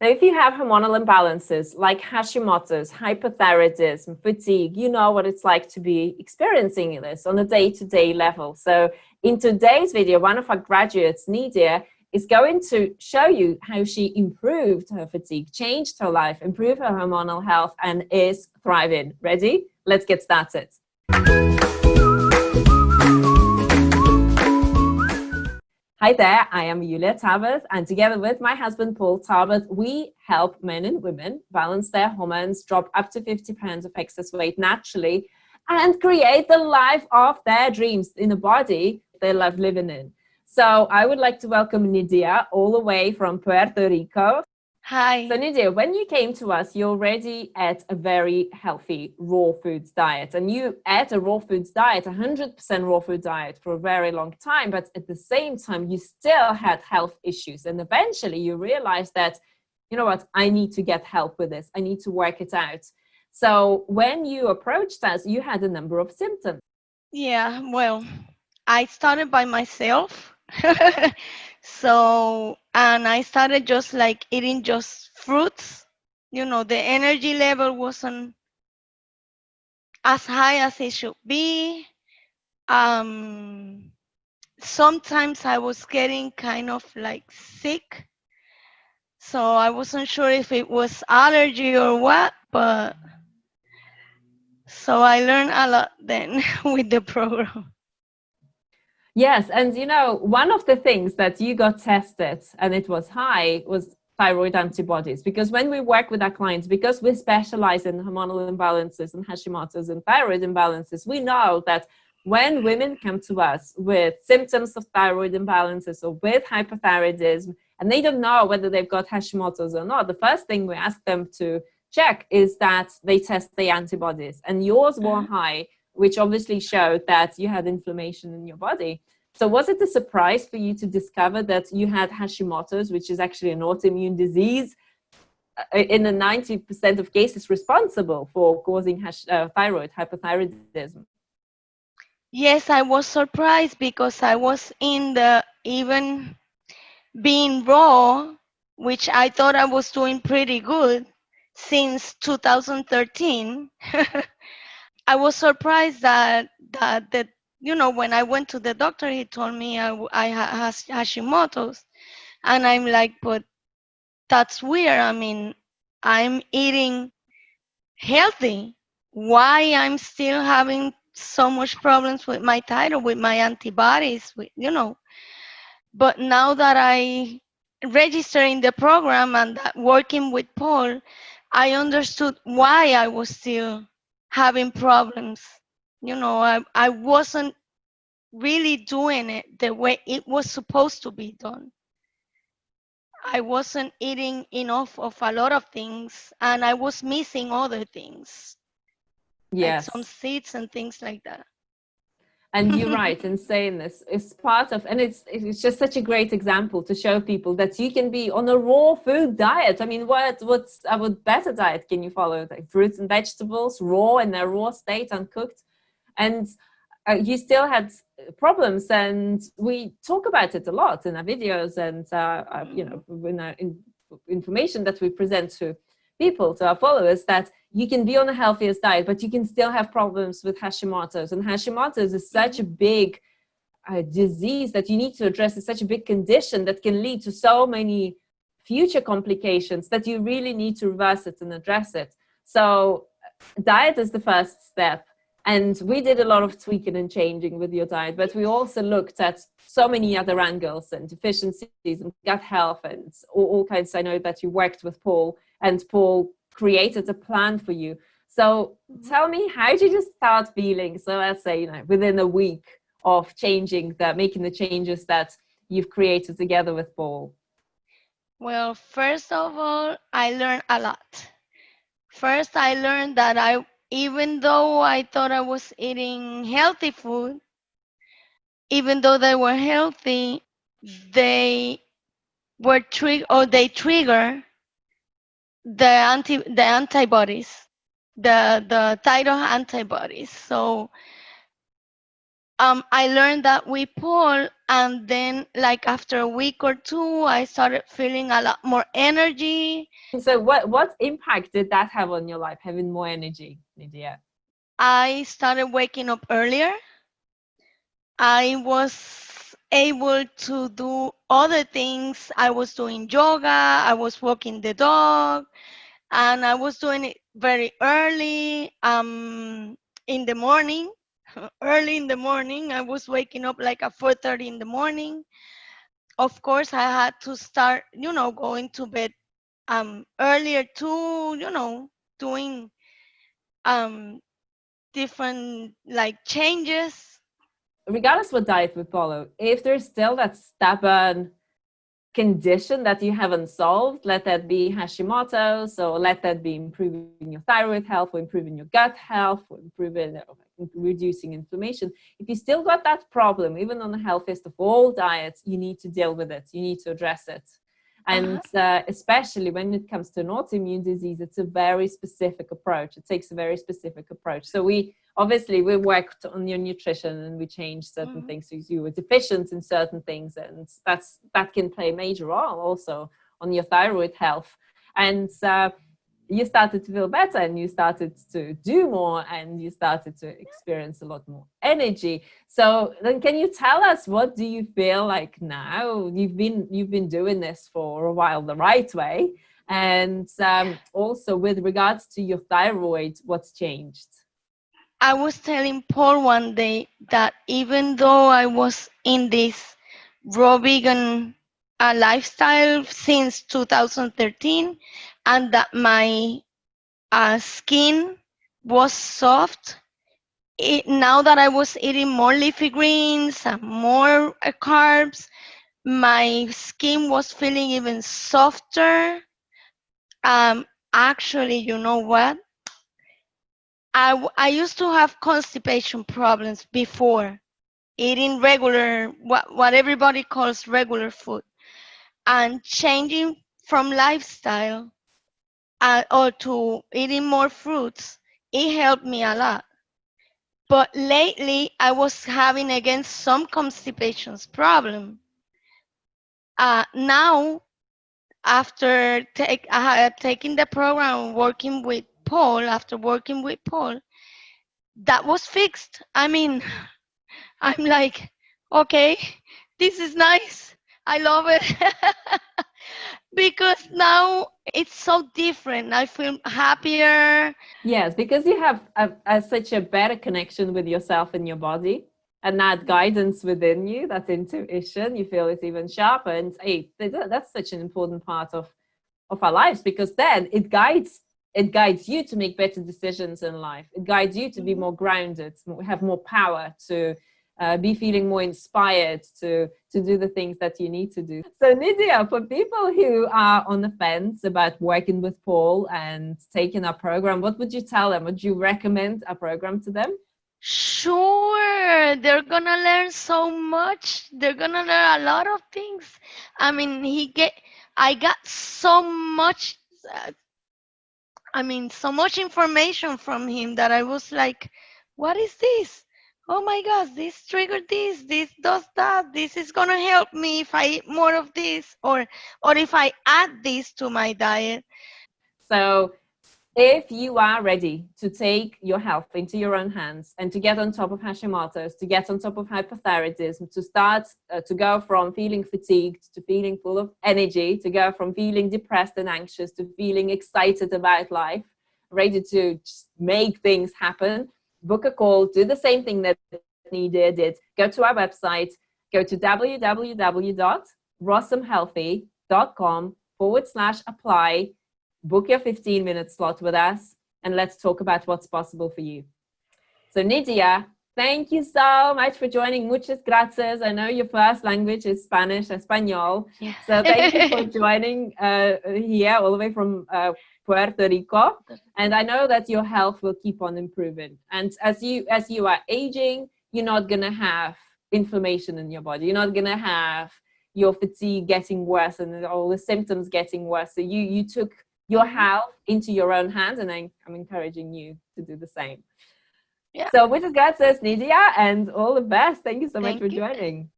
Now, if you have hormonal imbalances like Hashimoto's, hypothyroidism, fatigue, you know what it's like to be experiencing this on a day-to-day level. So in today's video, one of our graduates, Nydia, is going to show you how she improved her fatigue, changed her life, improved her hormonal health, and is thriving. Ready? Let's get started. Hi there, I am Julia Talbot, and together with my husband Paul Talbot, we help men and women balance their hormones, drop up to 50 pounds of excess weight naturally, and create the life of their dreams in a body they love living in. So I would like to welcome Nydia all the way from Puerto Rico. Hi. So Nydia, when you came to us, you already ate a very healthy raw foods diet, and you ate a raw foods diet, 100% raw food diet for a very long time, but at the same time, you still had health issues. And eventually you realized that, you know what, I need to get help with this. I need to work it out. So when you approached us, you had a number of symptoms. Yeah, well, I started by myself. And I started just like eating just fruits. The energy level wasn't as high as it should be. Um, Sometimes I was getting kind of like sick. So I wasn't sure if it was allergy or what, but so I learned a lot then with the program. Yes, and you know, one of the things that you got tested and it was high was thyroid antibodies, because when we work with our clients, because we specialize in hormonal imbalances and Hashimoto's and thyroid imbalances, we know that when women come to us with symptoms of thyroid imbalances or with hypothyroidism, and they don't know whether they've got Hashimoto's or not, the first thing we ask them to check is that they test the antibodies, and yours were high, which obviously showed that you had inflammation in your body. So was it a surprise for you to discover that you had Hashimoto's, which is actually an autoimmune disease, in a 90% of cases responsible for causing thyroid hypothyroidism? Yes, I was surprised because I was in the even being raw, which I thought I was doing pretty good since 2013. I was surprised that when I went to the doctor, he told me I had Hashimoto's, and I'm like, but that's weird. I mean, I'm eating healthy. Why I'm still having so much problems with my thyroid, with my antibodies, But now that I registered in the program and that working with Paul, I understood why I was still having problems. I wasn't really doing it the way it was supposed to be done. I wasn't eating enough of a lot of things, and I was missing other things, like some Yes. seeds and things like that. And you're right in saying this is part of, and it's just such a great example to show people that you can be on a raw food diet. I mean, what's a better diet can you follow? Like fruits and vegetables, raw in their raw state, uncooked, and you still had problems. And we talk about it a lot in our videos and in our information that we present to people, to our followers, that you can be on a healthiest diet, but you can still have problems with Hashimoto's. And Hashimoto's is such a big disease that you need to address. It's such a big condition that can lead to so many future complications that you really need to reverse it and address it. So diet is the first step. And we did a lot of tweaking and changing with your diet, but we also looked at so many other angles and deficiencies and gut health and all kinds. I know that you worked with Paul, and Paul created a plan for you. So tell me, how did you start feeling? So let's say, within a week of making the changes that you've created together with Paul. Well, first of all, I learned a lot. First, I learned that even though I thought I was eating healthy food, even though they were healthy, they they trigger the antibodies, the thyroid antibodies. So I learned that with Paul, and then like after a week or two, I started feeling a lot more energy. So what impact did that have on your life, having more energy, Nydia? I started waking up earlier. I was able to do other things. I was doing yoga, I was walking the dog, and I was doing it very early in the morning. Early in the morning, I was waking up like at 4:30 in the morning. Of course, I had to start, going to bed earlier too, doing um different like changes. Regardless what diet we follow, if there's still that stubborn condition that you haven't solved, let that be Hashimoto's, so let that be improving your thyroid health or improving your gut health or improving reducing inflammation. If you still got that problem, even on the healthiest of all diets, you need to deal with it. You need to address it. And especially when it comes to an autoimmune disease, it's a very specific approach. It takes a very specific approach. So we worked on your nutrition and we changed certain things. So you were deficient in certain things, and that can play a major role also on your thyroid health. And you started to feel better, and you started to do more, and you started to experience a lot more energy. So then can you tell us, what do you feel like now? You've been doing this for a while the right way, and also with regards to your thyroid, what's changed? I was telling Paul one day that even though I was in this raw vegan lifestyle since 2013, and that my skin was soft, now that I was eating more leafy greens and more carbs, my skin was feeling even softer. Actually, you know what? I used to have constipation problems before eating regular, what everybody calls regular food, and changing from lifestyle or to eating more fruits. It helped me a lot. But lately, I was having again some constipations problem. Now, after taking the program, working with Paul, after working with Paul, that was fixed. I mean, I'm like, okay, this is nice. I love it. Because now it's so different. I feel happier. Yes, because you have such a better connection with yourself and your body, and that guidance within you, that intuition, you feel it's even sharper. And hey, that's such an important part of our lives, because then it guides you to make better decisions in life. It guides you to be more grounded, have more power, to be feeling more inspired to do the things that you need to do. So Nydia, for people who are on the fence about working with Paul and taking our program, what would you tell them? Would you recommend our program to them? Sure, they're gonna learn so much. They're gonna learn a lot of things. I mean, I got so much. Uh, so much information from him that I was like, "What is this? Oh my gosh, this triggered this. This does that. This is gonna help me if I eat more of this, or if I add this to my diet." So if you are ready to take your health into your own hands and to get on top of Hashimoto's, to get on top of hypothyroidism, to start to go from feeling fatigued to feeling full of energy, to go from feeling depressed and anxious to feeling excited about life, ready to just make things happen, book a call, do the same thing that Nydia did. Go to our website, go to www.rossomhealthy.com/apply, book your 15-minute slot with us, and let's talk about what's possible for you. So Nydia, thank you so much for joining. Muchas gracias. I know your first language is Spanish, Espanol. Yeah. So thank you for joining here all the way from Puerto Rico. And I know that your health will keep on improving. And as you are aging, you're not going to have inflammation in your body. You're not going to have your fatigue getting worse and all the symptoms getting worse. So you took your health into your own hands, and I'm encouraging you to do the same. Yeah. So muchas gracias, Nydia, and all the best. Thank you so much for Thank you. joining.